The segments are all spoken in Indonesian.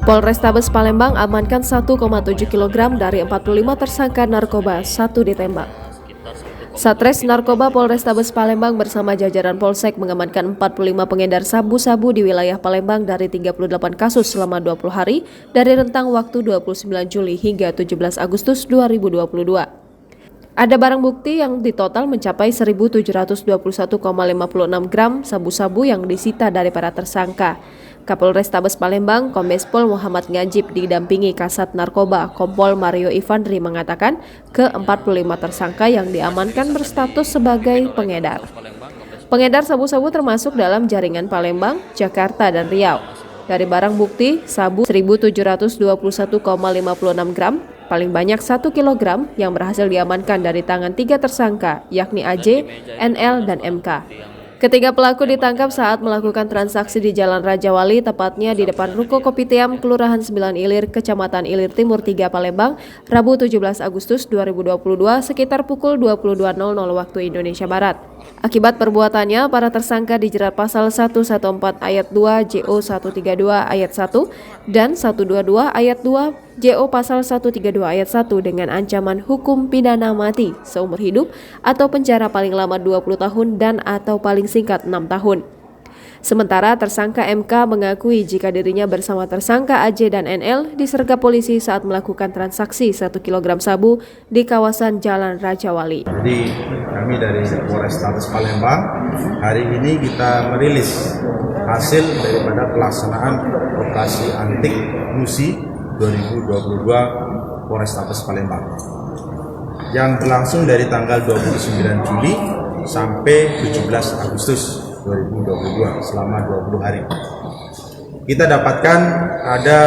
Polrestabes Palembang amankan 1,7 kg dari 45 tersangka narkoba, 1 ditembak. Satres Narkoba Polrestabes Palembang bersama jajaran Polsek mengamankan 45 pengedar sabu-sabu di wilayah Palembang dari 38 kasus selama 20 hari dari rentang waktu 29 Juli hingga 17 Agustus 2022. Ada barang bukti yang ditotal mencapai 1.721,56 gram sabu-sabu yang disita dari para tersangka. Kapolrestabes Palembang, Kombes Pol Muhammad Ngajib didampingi Kasat Narkoba Kompol Mario Ivandri mengatakan ke-45 tersangka yang diamankan berstatus sebagai pengedar. Pengedar sabu-sabu termasuk dalam jaringan Palembang, Jakarta, dan Riau. Dari barang bukti, sabu 1.721,56 gram, paling banyak 1 kg yang berhasil diamankan dari tangan 3 tersangka, yakni AJ, NL, dan MK. Ketiga pelaku ditangkap saat melakukan transaksi di Jalan Raja Wali, tepatnya di depan Ruko Kopitiam, Kelurahan 9 Ilir, Kecamatan Ilir Timur 3, Palembang, Rabu 17 Agustus 2022 sekitar pukul 22.00 waktu Indonesia Barat. Akibat perbuatannya, para tersangka dijerat pasal 114 ayat 2 JO 132 ayat 1 dan 122 ayat 2 JO pasal 132 ayat 1 dengan ancaman hukum pidana mati seumur hidup atau penjara paling lama 20 tahun dan atau paling singkat 6 tahun. Sementara tersangka MK mengakui jika dirinya bersama tersangka AJ dan NL disergap polisi saat melakukan transaksi 1 kg sabu di kawasan Jalan Raja Wali. Jadi kami dari Polrestabes Palembang hari ini kita merilis hasil daripada pelaksanaan operasi antik Musi 2022 Polrestabes Palembang yang berlangsung dari tanggal 29 Juli sampai 17 Agustus 2022 selama 20 hari. Kita dapatkan ada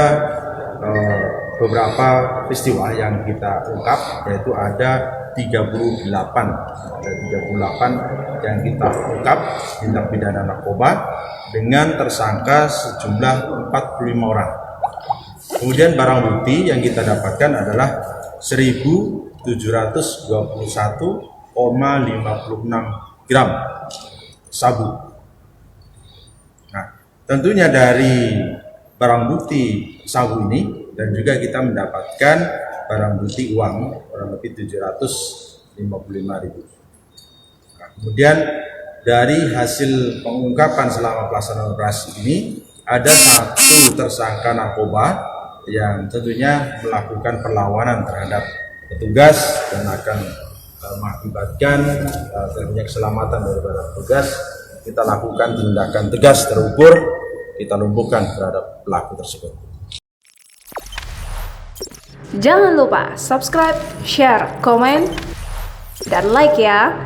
beberapa peristiwa yang kita ungkap, yaitu ada 38 yang kita ungkap tindak pidana narkoba dengan tersangka sejumlah 45 orang. Kemudian barang bukti yang kita dapatkan adalah 1.721,56 gram sabu. Nah, tentunya dari barang bukti sabu ini dan juga kita mendapatkan barang bukti uang kurang lebih 755.000. Nah, kemudian dari hasil pengungkapan selama pelaksanaan operasi ini ada 1 tersangka narkoba yang tentunya melakukan perlawanan terhadap petugas dan akan mengakibatkan terjadinya keselamatan daripada petugas. Kita lakukan tindakan tegas terukur, kita lumpuhkan terhadap pelaku tersebut. Jangan lupa subscribe, share, komen, dan like ya.